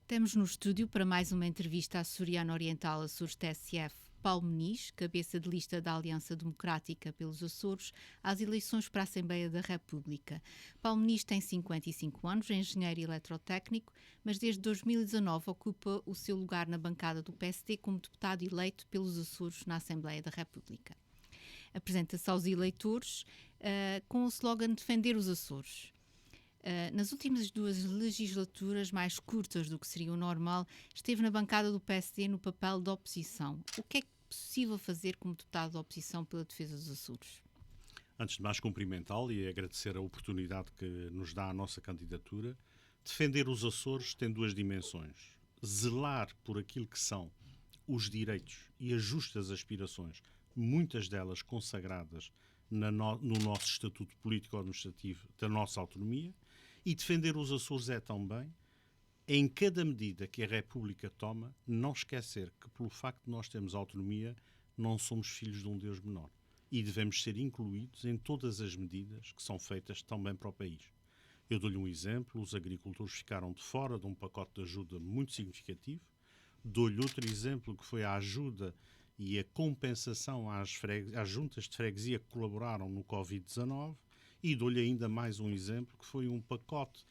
Temos no estúdio para mais uma entrevista açoriano Oriental Açores TSF, Paulo Muniz, cabeça de lista da Aliança Democrática pelos Açores, às eleições para a Assembleia da República. Paulo Muniz tem 55 anos, é engenheiro eletrotécnico, mas desde 2019 ocupa o seu lugar na bancada do PSD como deputado eleito pelos Açores na Assembleia da República. Apresenta-se aos eleitores com o slogan Defender os Açores. Nas últimas duas legislaturas, mais curtas do que seria o normal, esteve na bancada do PSD no papel de oposição. O que é possível fazer como deputado de oposição pela defesa dos Açores? Antes de mais, cumprimentá-lo e agradecer a oportunidade que nos dá a nossa candidatura. Defender os Açores tem duas dimensões. Zelar por aquilo que são os direitos e as justas aspirações, muitas delas consagradas no nosso estatuto político-administrativo da nossa autonomia, e defender os Açores é também, em cada medida que a República toma, não esquecer que, pelo facto de nós termos autonomia, não somos filhos de um Deus menor e devemos ser incluídos em todas as medidas que são feitas também para o país. Eu dou-lhe um exemplo: os agricultores ficaram de fora de um pacote de ajuda muito significativo. Dou-lhe outro exemplo, que foi a ajuda e a compensação às juntas de freguesia que colaboraram no Covid-19, e dou-lhe ainda mais um exemplo, que foi um pacote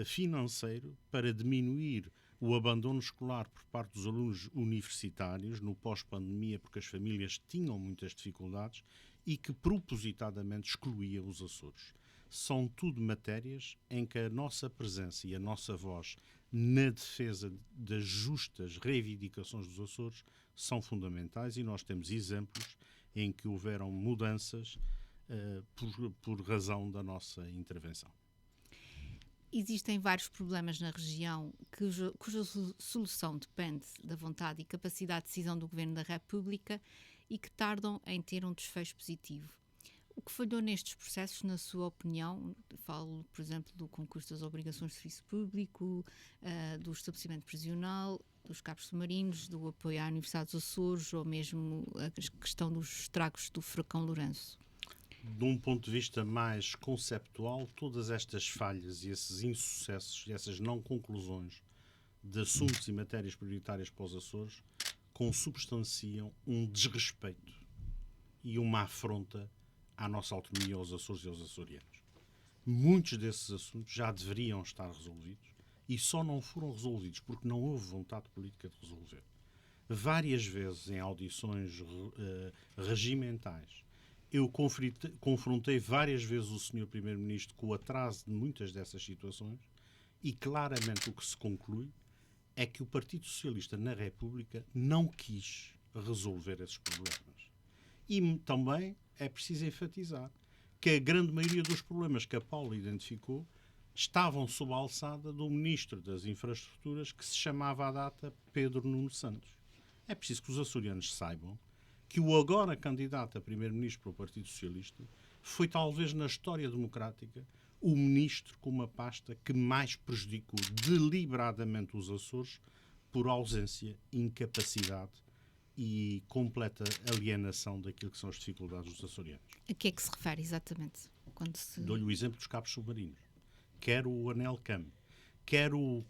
financeiro para diminuir o abandono escolar por parte dos alunos universitários no pós-pandemia, porque as famílias tinham muitas dificuldades e que propositadamente excluía os Açores. São tudo matérias em que a nossa presença e a nossa voz na defesa das justas reivindicações dos Açores são fundamentais, e nós temos exemplos em que houveram mudanças por razão da nossa intervenção. Existem vários problemas na região cuja solução depende da vontade e capacidade de decisão do Governo da República e que tardam em ter um desfecho positivo. O que falhou nestes processos, na sua opinião? Falo, por exemplo, do concurso das obrigações de serviço público, do estabelecimento prisional, dos cabos submarinos, do apoio à Universidade dos Açores, ou mesmo a questão dos estragos do furacão Lourenço. De um ponto de vista mais conceptual, todas estas falhas e esses insucessos e essas não conclusões de assuntos e matérias prioritárias para os Açores consubstanciam um desrespeito e uma afronta à nossa autonomia, aos Açores e aos açorianos. Muitos desses assuntos já deveriam estar resolvidos e só não foram resolvidos porque não houve vontade política de resolver. Várias vezes, em audições regimentais, eu confrontei várias vezes o Sr. Primeiro-Ministro com o atraso de muitas dessas situações, e claramente o que se conclui é que o Partido Socialista na República não quis resolver esses problemas. E também é preciso enfatizar que a grande maioria dos problemas que a Paula identificou estavam sob a alçada do Ministro das Infraestruturas, que se chamava à data Pedro Nuno Santos. É preciso que os açorianos saibam que o agora candidato a primeiro-ministro para o Partido Socialista foi, talvez na história democrática, o ministro com uma pasta que mais prejudicou deliberadamente os Açores por ausência, incapacidade e completa alienação daquilo que são as dificuldades dos açorianos. A que é que se refere exatamente? Dou-lhe o exemplo dos cabos submarinos. Quer o Anel CAM, quer o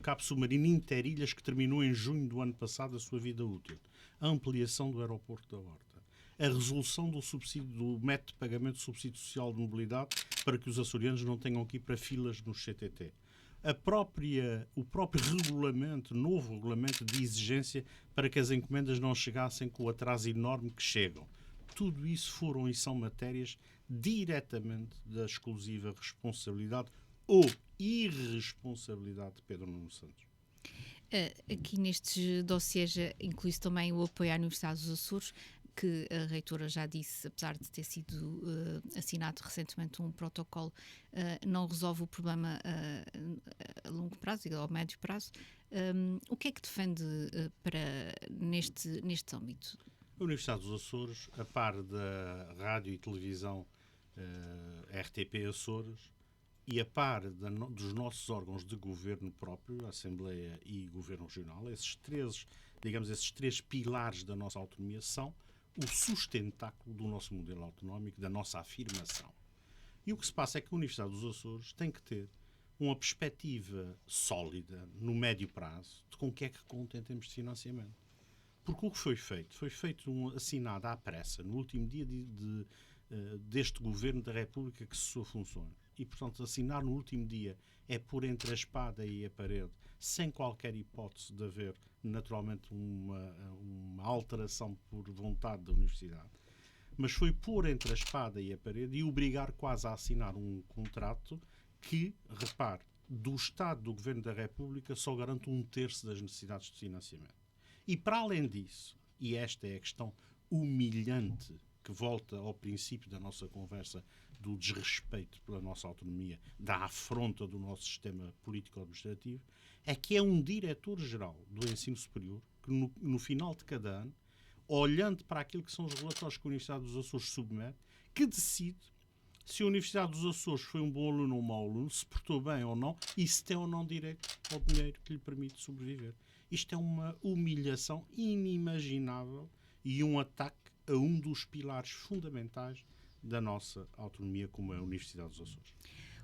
cabo submarino Interilhas, que terminou em junho do ano passado a sua vida útil. A ampliação do aeroporto da Horta. A resolução do método de pagamento de subsídio social de mobilidade para que os açorianos não tenham que ir para filas no CTT. O próprio novo regulamento de exigência para que as encomendas não chegassem com o atraso enorme que chegam. Tudo isso foram e são matérias diretamente da exclusiva responsabilidade ou irresponsabilidade de Pedro Nuno Santos. Aqui nestes dossiês inclui-se também o apoio à Universidade dos Açores, que a reitora já disse, apesar de ter sido assinado recentemente um protocolo, não resolve o problema a longo prazo e ao médio prazo. O que é que defende neste âmbito? A Universidade dos Açores, a par da rádio e televisão RTP Açores, e a par dos nossos órgãos de governo próprio, a Assembleia e Governo Regional, esses três pilares da nossa autonomia são o sustentáculo do nosso modelo autonómico, da nossa afirmação. E o que se passa é que a Universidade dos Açores tem que ter uma perspectiva sólida, no médio prazo, de com o que é que conta em termos de financiamento. Porque o que foi feito? Foi feito assinado à pressa, no último dia deste Governo da República que cessou funções. E, portanto, assinar no último dia é pôr entre a espada e a parede, sem qualquer hipótese de haver, naturalmente, uma alteração por vontade da Universidade. Mas foi pôr entre a espada e a parede e obrigar quase a assinar um contrato que, repare, do Estado do Governo da República só garante 1/3 das necessidades de financiamento. E para além disso, e esta é a questão humilhante que volta ao princípio da nossa conversa do desrespeito pela nossa autonomia, da afronta do nosso sistema político-administrativo, é que é um diretor-geral do ensino superior que no final de cada ano, olhando para aquilo que são os relatórios que a Universidade dos Açores submete, que decide se a Universidade dos Açores foi um bom aluno ou um mau aluno, se portou bem ou não, e se tem ou não direito ao dinheiro que lhe permite sobreviver. Isto é uma humilhação inimaginável e um ataque a um dos pilares fundamentais da nossa autonomia, como é a Universidade dos Açores.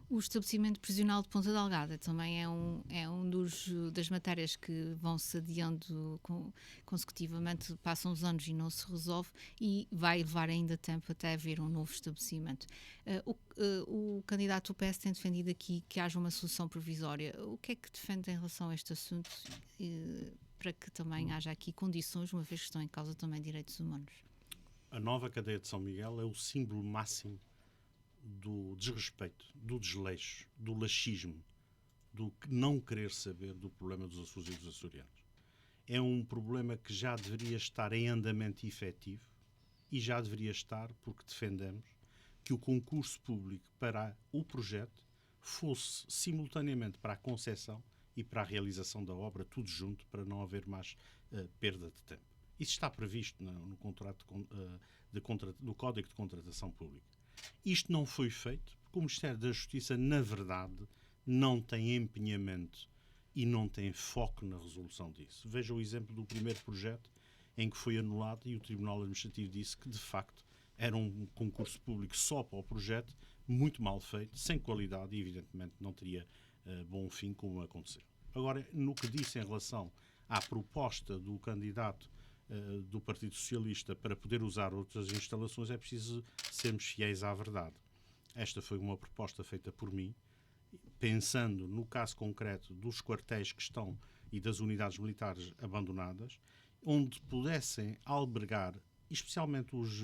O estabelecimento prisional de Ponta Delgada também é um das matérias que vão se adiando consecutivamente, passam os anos e não se resolve, e vai levar ainda tempo até haver um novo estabelecimento. O candidato do PS tem defendido aqui que haja uma solução provisória. O que é que defende em relação a este assunto, para que também haja aqui condições, uma vez que estão em causa também direitos humanos? A nova cadeia de São Miguel é o símbolo máximo do desrespeito, do desleixo, do laxismo, do não querer saber do problema dos Açores e dos açorianos. É um problema que já deveria estar em andamento efetivo e já deveria estar porque defendemos que o concurso público para o projeto fosse simultaneamente para a concepção e para a realização da obra, tudo junto, para não haver mais perda de tempo. Isso está previsto no contrato do Código de Contratação Pública. Isto não foi feito porque o Ministério da Justiça, na verdade, não tem empenhamento e não tem foco na resolução disso. Veja o exemplo do primeiro projeto em que foi anulado e o Tribunal Administrativo disse que, de facto, era um concurso público só para o projeto, muito mal feito, sem qualidade e, evidentemente, não teria bom fim como aconteceu. Agora, no que disse em relação à proposta do candidato do Partido Socialista para poder usar outras instalações, é preciso sermos fiéis à verdade. Esta foi uma proposta feita por mim, pensando no caso concreto dos quartéis que estão e das unidades militares abandonadas, onde pudessem albergar, especialmente os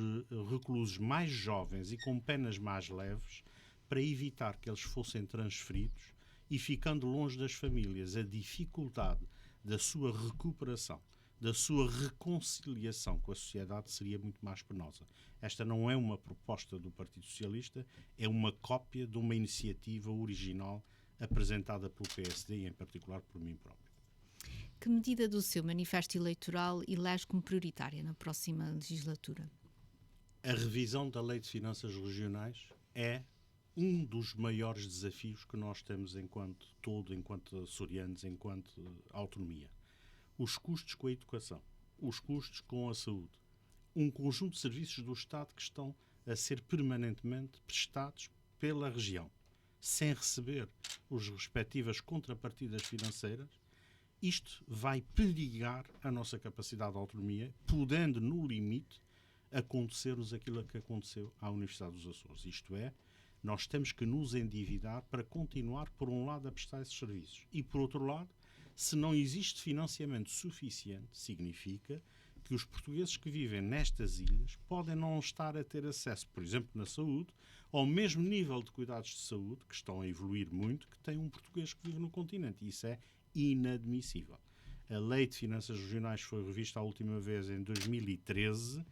reclusos mais jovens e com penas mais leves, para evitar que eles fossem transferidos e, ficando longe das famílias, a dificuldade da sua recuperação, da sua reconciliação com a sociedade seria muito mais penosa. Esta não é uma proposta do Partido Socialista, é uma cópia de uma iniciativa original apresentada pelo PSD e, em particular, por mim próprio. Que medida do seu manifesto eleitoral elege como prioritária na próxima legislatura? A revisão da Lei de Finanças Regionais é um dos maiores desafios que nós temos enquanto açorianos, enquanto autonomia. Os custos com a educação, os custos com a saúde, um conjunto de serviços do Estado que estão a ser permanentemente prestados pela região, sem receber as respectivas contrapartidas financeiras. Isto vai perigar a nossa capacidade de autonomia, podendo, no limite, acontecer-nos aquilo que aconteceu à Universidade dos Açores. Isto é, nós temos que nos endividar para continuar, por um lado, a prestar esses serviços. E, por outro lado, se não existe financiamento suficiente, significa que os portugueses que vivem nestas ilhas podem não estar a ter acesso, por exemplo, na saúde, ao mesmo nível de cuidados de saúde, que estão a evoluir muito, que tem um português que vive no continente. E isso é inadmissível. A Lei de Finanças Regionais foi revista a última vez em 2013,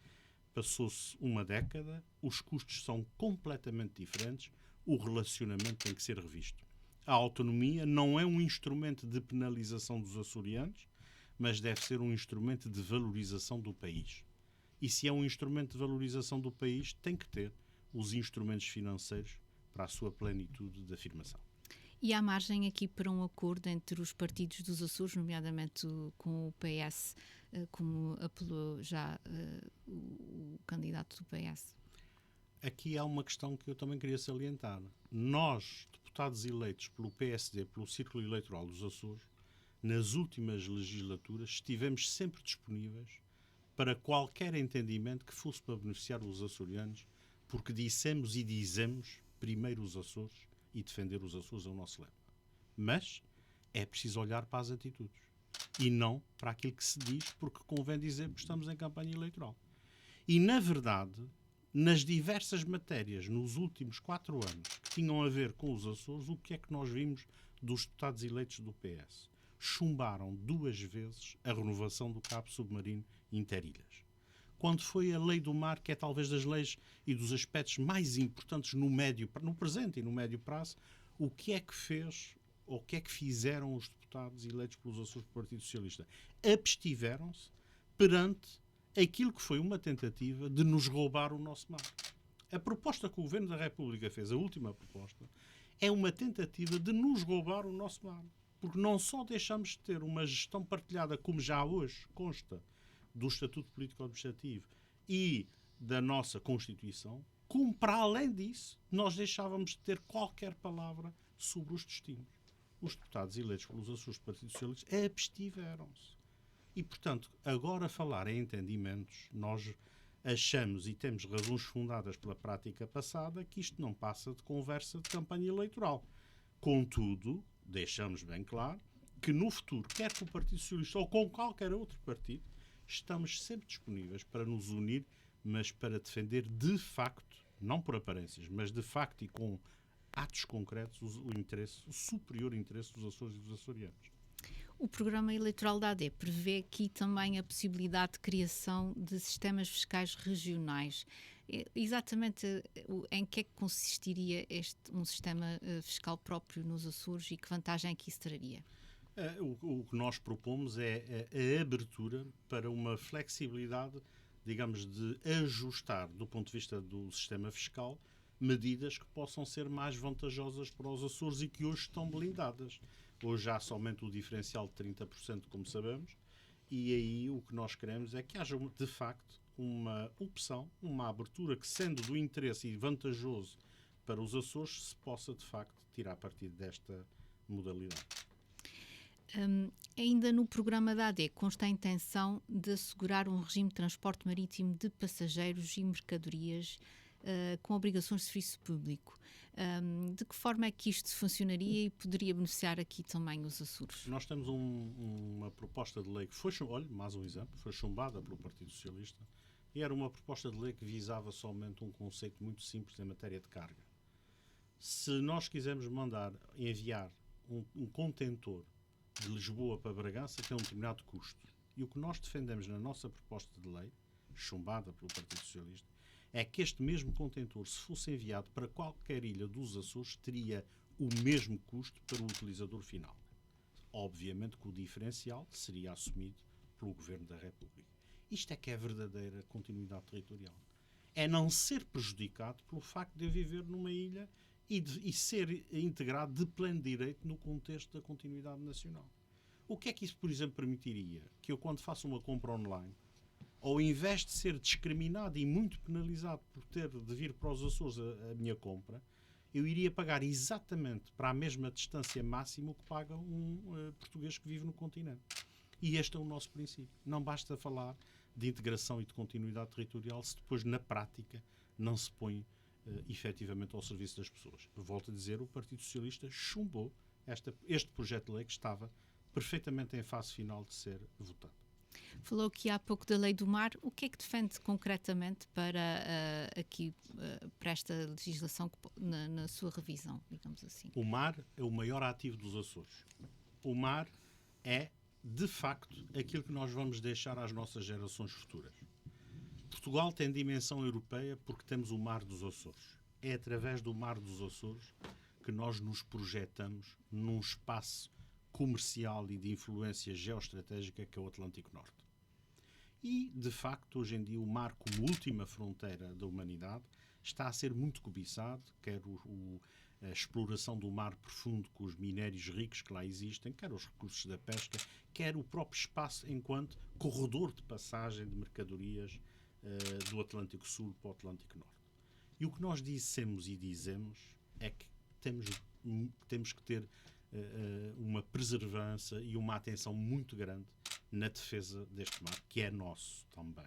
passou-se uma década, os custos são completamente diferentes, o relacionamento tem que ser revisto. A autonomia não é um instrumento de penalização dos açorianos, mas deve ser um instrumento de valorização do país. E se é um instrumento de valorização do país, tem que ter os instrumentos financeiros para a sua plenitude de afirmação. E há margem aqui para um acordo entre os partidos dos Açores, nomeadamente com o PS, como apelou já o candidato do PS? Aqui há uma questão que eu também queria salientar. Nós, deputados eleitos pelo PSD, pelo Círculo Eleitoral dos Açores, nas últimas legislaturas, estivemos sempre disponíveis para qualquer entendimento que fosse para beneficiar os açorianos, porque dissemos e dizemos primeiro os Açores e defender os Açores é o nosso lema. Mas é preciso olhar para as atitudes e não para aquilo que se diz, porque convém dizer que estamos em campanha eleitoral. E, na verdade, nas diversas matérias nos últimos 4 anos que tinham a ver com os Açores, o que é que nós vimos dos deputados eleitos do PS? Chumbaram 2 vezes a renovação do cabo submarino Interilhas. Quando foi a lei do mar, que é talvez das leis e dos aspectos mais importantes no presente e no médio prazo, o que é que fez, ou o que é que fizeram os deputados eleitos pelos Açores do Partido Socialista? Abstiveram-se perante aquilo que foi uma tentativa de nos roubar o nosso mar. A proposta que o Governo da República fez, a última proposta, é uma tentativa de nos roubar o nosso mar. Porque não só deixamos de ter uma gestão partilhada, como já hoje consta do Estatuto Político-Administrativo e da nossa Constituição, como, para além disso, nós deixávamos de ter qualquer palavra sobre os destinos. Os deputados eleitos pelos Açores do Partido Socialista abstiveram-se. E, portanto, agora falar em entendimentos, nós achamos e temos razões fundadas pela prática passada que isto não passa de conversa de campanha eleitoral. Contudo, deixamos bem claro que no futuro, quer com o Partido Socialista ou com qualquer outro partido, estamos sempre disponíveis para nos unir, mas para defender de facto, não por aparências, mas de facto e com atos concretos, o superior interesse dos Açores e dos açorianos. O programa eleitoral da AD prevê aqui também a possibilidade de criação de sistemas fiscais regionais. Exatamente em que é que consistiria um sistema fiscal próprio nos Açores e que vantagem é que isso traria? O que nós propomos é a abertura para uma flexibilidade, digamos, de ajustar, do ponto de vista do sistema fiscal, medidas que possam ser mais vantajosas para os Açores e que hoje estão blindadas. Hoje há somente o diferencial de 30%, como sabemos, e aí o que nós queremos é que haja, de facto, uma opção, uma abertura que, sendo do interesse e vantajoso para os Açores, se possa, de facto, tirar partido desta modalidade. Ainda no programa da AD consta a intenção de assegurar um regime de transporte marítimo de passageiros e mercadorias com obrigações de serviço público. De que forma é que isto funcionaria e poderia beneficiar aqui também os Açores? Nós temos uma proposta de lei que foi, olha, mais um exemplo, foi chumbada pelo Partido Socialista e era uma proposta de lei que visava somente um conceito muito simples em matéria de carga. Se nós quisermos enviar um contentor de Lisboa para Bragança, tem um determinado custo. E o que nós defendemos na nossa proposta de lei, chumbada pelo Partido Socialista, é que este mesmo contentor, se fosse enviado para qualquer ilha dos Açores, teria o mesmo custo para o utilizador final. Obviamente que o diferencial seria assumido pelo Governo da República. Isto é que é a verdadeira continuidade territorial. É não ser prejudicado pelo facto de viver numa ilha e ser integrado de pleno direito no contexto da continuidade nacional. O que é que isso, por exemplo, permitiria? Que eu, quando faço uma compra online, ao invés de ser discriminado e muito penalizado por ter de vir para os Açores a minha compra, eu iria pagar exatamente para a mesma distância máxima o que paga um português que vive no continente. E este é o nosso princípio. Não basta falar de integração e de continuidade territorial se depois, na prática, não se põe efetivamente ao serviço das pessoas. Volto a dizer, o Partido Socialista chumbou este projeto de lei que estava perfeitamente em fase final de ser votado. Falou aqui há pouco da Lei do Mar. O que é que defende concretamente para para esta legislação na sua revisão, digamos assim? O mar é o maior ativo dos Açores. O mar é, de facto, aquilo que nós vamos deixar às nossas gerações futuras. Portugal tem dimensão europeia porque temos o Mar dos Açores. É através do Mar dos Açores que nós nos projetamos num espaço comercial e de influência geoestratégica que é o Atlântico Norte. E, de facto, hoje em dia, o mar como última fronteira da humanidade está a ser muito cobiçado, quer a exploração do mar profundo com os minérios ricos que lá existem, quer os recursos da pesca, quer o próprio espaço enquanto corredor de passagem de mercadorias do Atlântico Sul para o Atlântico Norte. E o que nós dissemos e dizemos é que temos que ter uma perseverança e uma atenção muito grande na defesa deste mar, que é nosso também.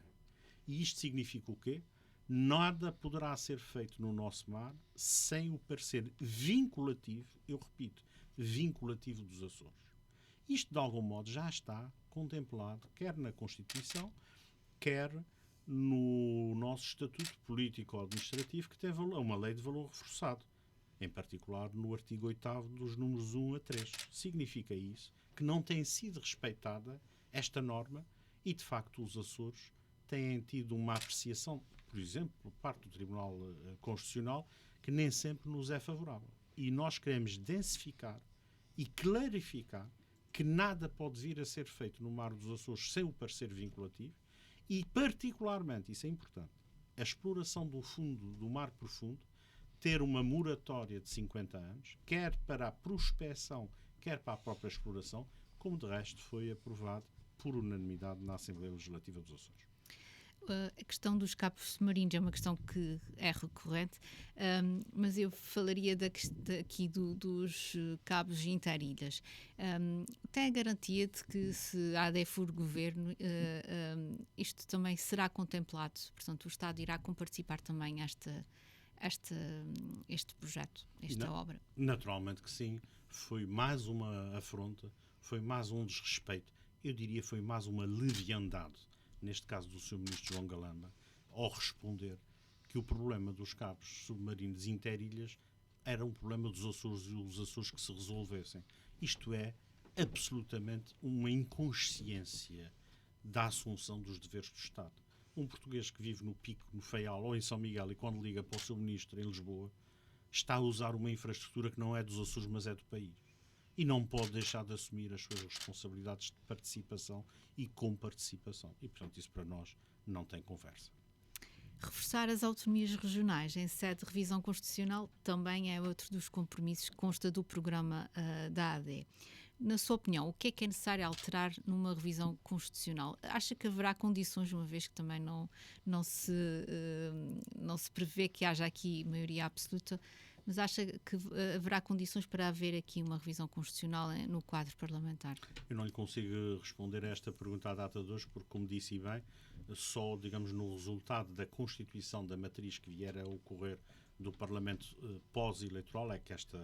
E isto significa o quê? Nada poderá ser feito no nosso mar sem o parecer vinculativo, eu repito, vinculativo dos Açores. Isto, de algum modo, já está contemplado, quer na Constituição, quer no nosso Estatuto Político-Administrativo, que tem uma lei de valor reforçado, em particular no artigo 8º dos números 1 a 3. Significa isso que não tem sido respeitada esta norma e, de facto, os Açores têm tido uma apreciação, por exemplo, por parte do Tribunal Constitucional, que nem sempre nos é favorável. E nós queremos densificar e clarificar que nada pode vir a ser feito no Mar dos Açores sem o parecer vinculativo e, particularmente, isso é importante, a exploração do fundo do mar profundo ter uma moratória de 50 anos, quer para a prospecção, quer para a própria exploração, como de resto foi aprovado por unanimidade na Assembleia Legislativa dos Açores. A questão dos cabos submarinos é uma questão que é recorrente, mas eu falaria aqui dos cabos interilhas. Tem a garantia de que, se a AD for governo, isto também será contemplado? Portanto, o Estado irá comparticipar também este projeto, esta obra? Naturalmente que sim. Foi mais uma afronta, foi mais um desrespeito, eu diria foi mais uma leviandade, neste caso do Sr. Ministro João Galamba, ao responder que o problema dos cabos submarinos interilhas era um problema dos Açores e os Açores que se resolvessem. Isto é absolutamente uma inconsciência da assunção dos deveres do Estado. Um português que vive no Pico, no Faial ou em São Miguel e quando liga para o seu ministro em Lisboa está a usar uma infraestrutura que não é dos Açores, mas é do país. E não pode deixar de assumir as suas responsabilidades de participação e comparticipação. E, portanto, isso para nós não tem conversa. Reforçar as autonomias regionais em sede de revisão constitucional também é outro dos compromissos que consta do programa da AD. Na sua opinião, o que é necessário alterar numa revisão constitucional? Acha que haverá condições, uma vez que também não se prevê que haja aqui maioria absoluta, mas acha que haverá condições para haver aqui uma revisão constitucional no quadro parlamentar? Eu não lhe consigo responder a esta pergunta à data de hoje, porque, como disse bem, só, digamos, no resultado da constituição da matriz que vier a ocorrer do Parlamento pós-eleitoral é que esta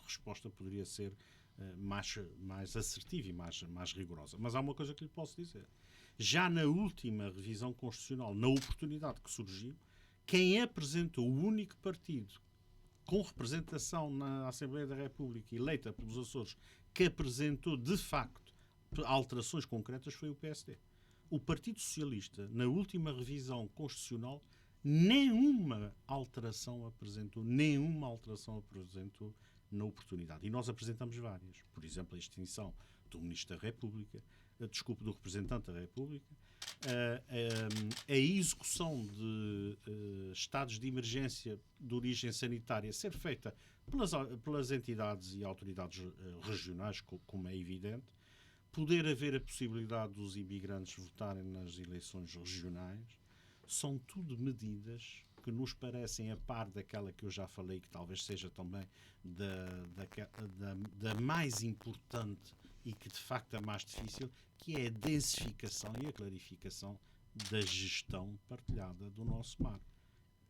resposta poderia ser mais assertiva e mais rigorosa. Mas há uma coisa que lhe posso dizer. Já na última revisão constitucional, na oportunidade que surgiu, quem apresentou o único partido com representação na Assembleia da República eleita pelos Açores, que apresentou de facto alterações concretas, foi o PSD. O Partido Socialista, na última revisão constitucional, nenhuma alteração apresentou na oportunidade. E nós apresentamos várias. Por exemplo, a extinção do Ministro da República, do Representante da República, a execução de estados de emergência de origem sanitária ser feita pelas entidades e autoridades regionais, como é evidente, poder haver a possibilidade dos imigrantes votarem nas eleições regionais, são tudo medidas que nos parecem a par daquela que eu já falei, que talvez seja também da mais importante e que de facto é mais difícil, que é a densificação e a clarificação da gestão partilhada do nosso mar.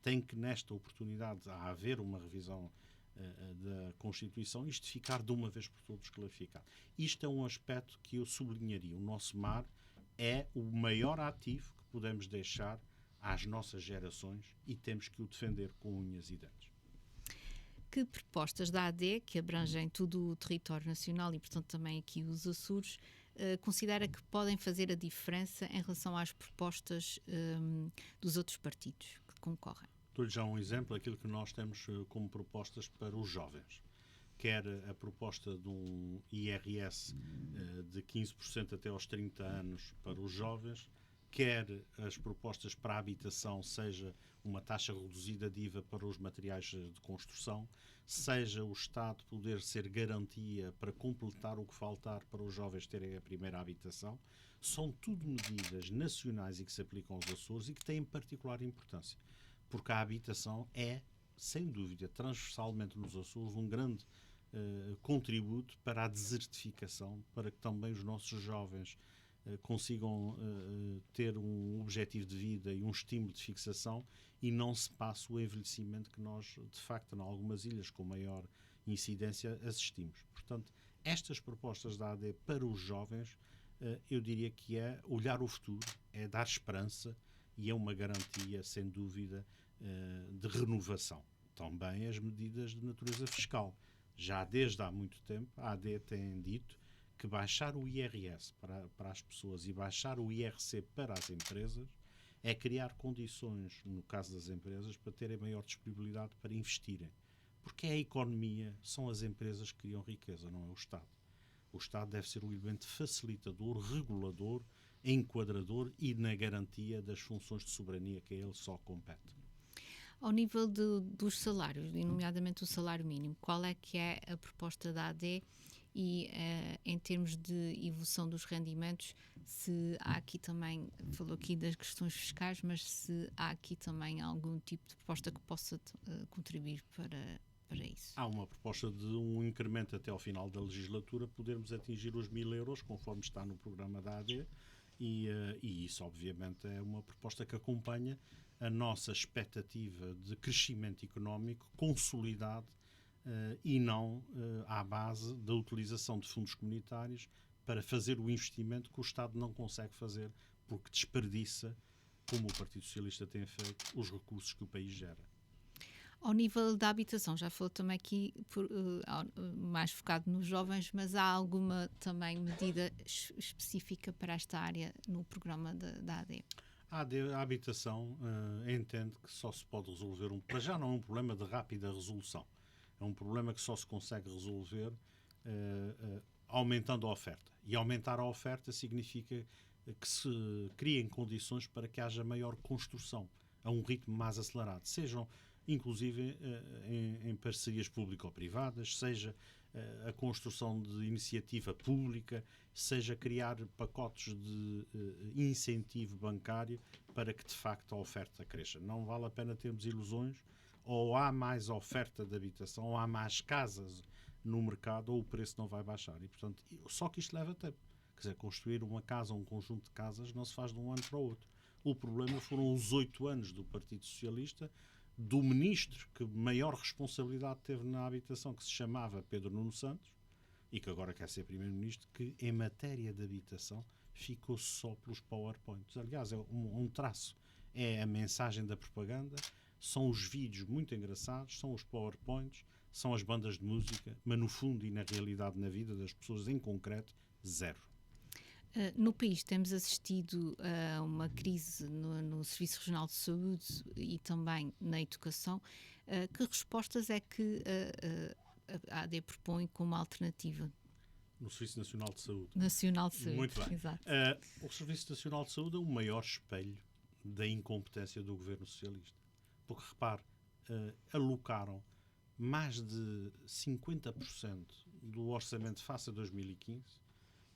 Tem que, nesta oportunidade, haver uma revisão da Constituição, isto ficar de uma vez por todas clarificado. Isto é um aspecto que eu sublinharia. O nosso mar é o maior ativo que podemos deixar às nossas gerações e temos que o defender com unhas e dentes. Que propostas da AD, que abrangem todo o território nacional e, portanto, também aqui os Açores, considera que podem fazer a diferença em relação às propostas dos outros partidos que concorrem? Dou-lhe já um exemplo, aquilo que nós temos como propostas para os jovens. Quer a proposta de um IRS de 15% até aos 30 anos para os jovens, quer as propostas para a habitação, seja uma taxa reduzida de IVA para os materiais de construção, seja o Estado poder ser garantia para completar o que faltar para os jovens terem a primeira habitação, são tudo medidas nacionais e que se aplicam aos Açores e que têm particular importância. porque a habitação é, sem dúvida, transversalmente nos Açores, um grande contributo para a desertificação, para que também os nossos jovens consigam ter um objetivo de vida e um estímulo de fixação e não se passe o envelhecimento que nós, de facto, em algumas ilhas com maior incidência, assistimos. Portanto, estas propostas da AD para os jovens, eu diria que é olhar o futuro, é dar esperança e é uma garantia, sem dúvida, de renovação. Também as medidas de natureza fiscal. Já desde há muito tempo, a AD tem dito que baixar o IRS para as pessoas e baixar o IRC para as empresas é criar condições, no caso das empresas, para terem maior disponibilidade para investirem. Porque é a economia, são as empresas que criam riqueza, não é o Estado. O Estado deve ser um elemento facilitador, regulador, enquadrador e na garantia das funções de soberania que a ele só compete. Ao nível dos salários, nomeadamente o salário mínimo, qual é que é a proposta da AD e em termos de evolução dos rendimentos, se há aqui também, falou aqui das questões fiscais, mas se há aqui também algum tipo de proposta que possa contribuir para isso? Há uma proposta de um incremento até ao final da legislatura, podermos atingir os 1.000 euros, conforme está no programa da AD, e isso, obviamente, é uma proposta que acompanha a nossa expectativa de crescimento económico consolidado e não à base da utilização de fundos comunitários para fazer o investimento que o Estado não consegue fazer porque desperdiça, como o Partido Socialista tem feito, os recursos que o país gera. Ao nível da habitação, já falou também aqui mais focado nos jovens, mas há alguma também medida específica para esta área no programa da AD? A habitação entende que só se pode resolver para já não é um problema de rápida resolução. É um problema que só se consegue resolver aumentando a oferta. E aumentar a oferta significa que se criem condições para que haja maior construção a um ritmo mais acelerado. Sejam, inclusive, em parcerias público-privadas, seja a construção de iniciativa pública, seja criar pacotes de incentivo bancário para que, de facto, a oferta cresça. Não vale a pena termos ilusões. Ou há mais oferta de habitação, ou há mais casas no mercado, ou o preço não vai baixar. E, portanto, só que isto leva tempo. Quer dizer, construir uma casa ou um conjunto de casas não se faz de um ano para o outro. O problema foram os 8 anos do Partido Socialista, do ministro que maior responsabilidade teve na habitação, que se chamava Pedro Nuno Santos, e que agora quer ser primeiro-ministro, que em matéria de habitação ficou só pelos PowerPoints. Aliás, é um traço. É a mensagem da propaganda, são os vídeos muito engraçados, são os PowerPoints, são as bandas de música, mas no fundo e na realidade, na vida das pessoas em concreto, zero. No país temos assistido a uma crise no Serviço Regional de Saúde e também na educação. Que respostas é que a AD propõe como alternativa? No Serviço Nacional de Saúde. Nacional de Saúde, muito bem. Exato. O Serviço Nacional de Saúde é o maior espelho da incompetência do governo socialista. Porque, repare, alocaram mais de 50% do orçamento face a 2015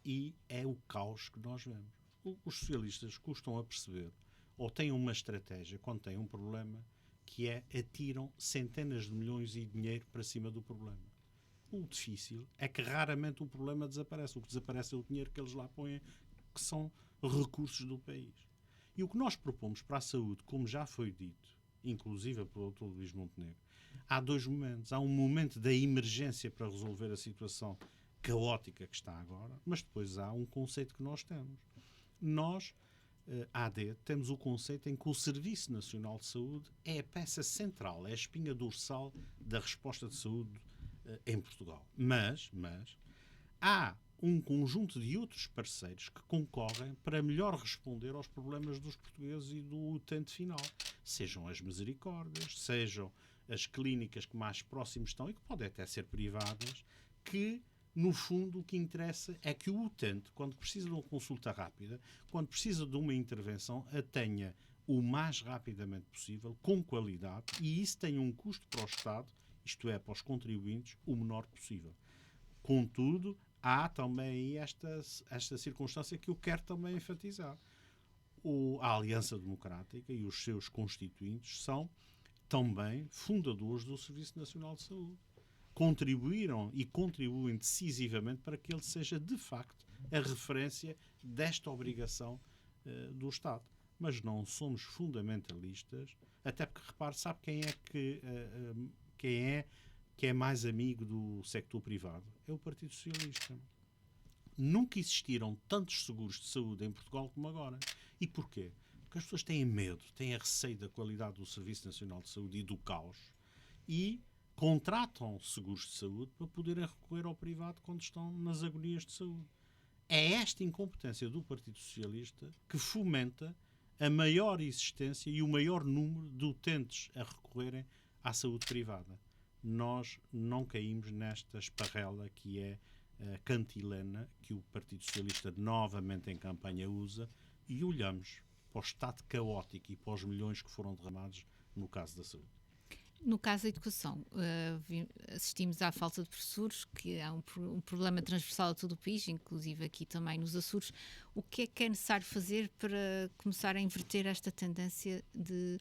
e é o caos que nós vemos. Os socialistas custam a perceber ou têm uma estratégia quando têm um problema que é atiram centenas de milhões de dinheiro para cima do problema. O difícil é que raramente o problema desaparece. O que desaparece é o dinheiro que eles lá põem, que são recursos do país. E o que nós propomos para a saúde, como já foi dito, inclusive pelo Dr. Luís Montenegro, há 2 momentos. Há um momento da emergência para resolver a situação caótica que está agora, mas depois há um conceito que nós temos. Nós, AD, temos o conceito em que o Serviço Nacional de Saúde é a peça central, é a espinha dorsal da resposta de saúde em Portugal. Mas há um conjunto de outros parceiros que concorrem para melhor responder aos problemas dos portugueses e do utente final. Sejam as misericórdias, sejam as clínicas que mais próximos estão e que podem até ser privadas, que, no fundo, o que interessa é que o utente, quando precisa de uma consulta rápida, quando precisa de uma intervenção, a tenha o mais rapidamente possível, com qualidade, e isso tem um custo para o Estado, isto é, para os contribuintes, o menor possível. Contudo, há também aí esta circunstância que eu quero também enfatizar. A Aliança Democrática e os seus constituintes são também fundadores do Serviço Nacional de Saúde. Contribuíram e contribuem decisivamente para que ele seja, de facto, a referência desta obrigação do Estado. Mas não somos fundamentalistas, até porque, repare, sabe quem é mais amigo do sector privado? É o Partido Socialista. Nunca existiram tantos seguros de saúde em Portugal como agora. E porquê? Porque as pessoas têm medo, têm a receio da qualidade do Serviço Nacional de Saúde e do caos e contratam seguros de saúde para poderem recorrer ao privado quando estão nas agonias de saúde. É esta incompetência do Partido Socialista que fomenta a maior existência e o maior número de utentes a recorrerem à saúde privada. Nós não caímos nesta esparrela que é cantilena que o Partido Socialista novamente em campanha usa e olhamos para o estado caótico e para os milhões que foram derramados no caso da saúde. No caso da educação, assistimos à falta de professores, que é um problema transversal a todo o país, inclusive aqui também nos Açores. O que é necessário fazer para começar a inverter esta tendência de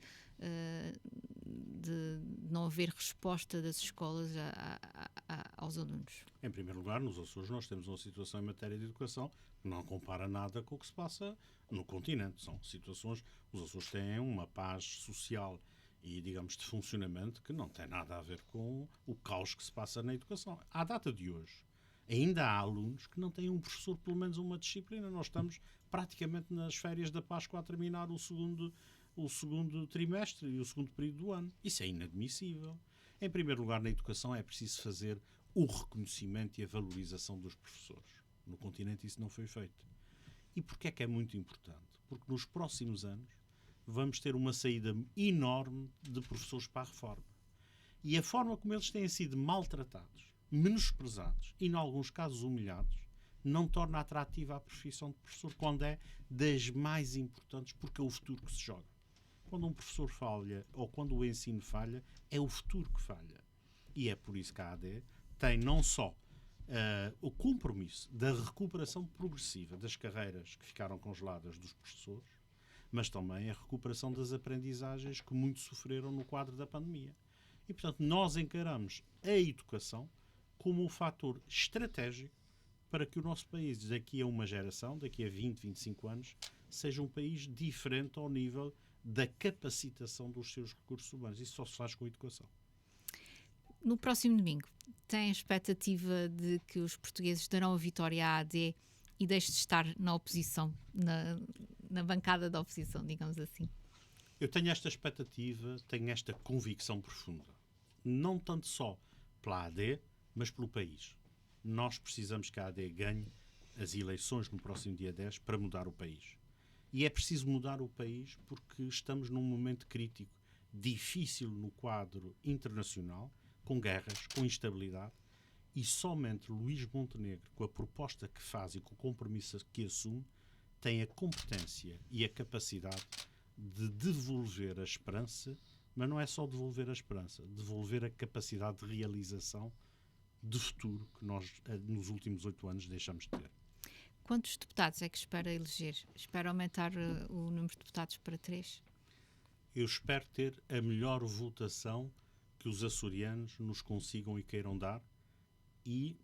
não haver resposta das escolas aos alunos? Em primeiro lugar, nos Açores nós temos uma situação em matéria de educação que não compara nada com o que se passa no continente. São situações, os Açores têm uma paz social e, digamos, de funcionamento que não tem nada a ver com o caos que se passa na educação. À data de hoje, ainda há alunos que não têm um professor, pelo menos uma disciplina. Nós estamos praticamente nas férias da Páscoa a terminar o segundo trimestre e o segundo período do ano. Isso é inadmissível. Em primeiro lugar, na educação é preciso fazer o reconhecimento e a valorização dos professores. No continente isso não foi feito. E porquê é que é muito importante? Porque nos próximos anos vamos ter uma saída enorme de professores para a reforma. E a forma como eles têm sido maltratados, menosprezados e, em alguns casos, humilhados, não torna atrativa a profissão de professor, quando é das mais importantes, porque é o futuro que se joga. Quando um professor falha, ou quando o ensino falha, é o futuro que falha. E é por isso que a AD tem não só o compromisso da recuperação progressiva das carreiras que ficaram congeladas dos professores, mas também a recuperação das aprendizagens que muito sofreram no quadro da pandemia. E, portanto, nós encaramos a educação como um fator estratégico para que o nosso país, daqui a uma geração, daqui a 20, 25 anos, seja um país diferente ao nível da capacitação dos seus recursos humanos. Isso só se faz com a educação. No próximo domingo, tem a expectativa de que os portugueses darão a vitória à AD e deixe de estar na oposição, na bancada da oposição, digamos assim? Eu tenho esta expectativa, tenho esta convicção profunda. Não tanto só pela AD, mas pelo país. Nós precisamos que a AD ganhe as eleições no próximo dia 10 para mudar o país. E é preciso mudar o país porque estamos num momento crítico, difícil no quadro internacional, com guerras, com instabilidade, e somente Luís Montenegro, com a proposta que faz e com o compromisso que assume, tem a competência e a capacidade de devolver a esperança, mas não é só devolver a esperança, devolver a capacidade de realização de futuro que nós, nos últimos 8 anos, deixamos de ter. Quantos deputados é que espera eleger? Espera aumentar o número de deputados para 3? Eu espero ter a melhor votação que os açorianos nos consigam e queiram dar e,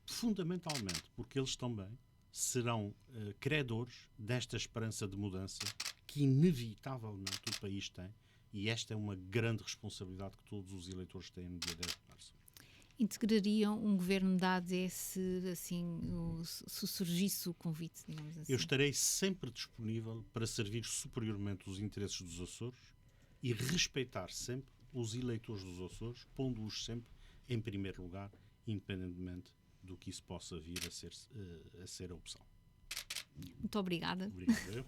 fundamentalmente, porque eles também serão credores desta esperança de mudança que inevitavelmente o país tem, e esta é uma grande responsabilidade que todos os eleitores têm no dia 10 de março. Integrariam um governo da AD se surgisse o convite, digamos assim? Eu estarei sempre disponível para servir superiormente os interesses dos Açores e respeitar sempre os eleitores dos Açores, pondo-os sempre em primeiro lugar, independentemente do que isso possa vir a ser a opção. Muito obrigada. Obrigado.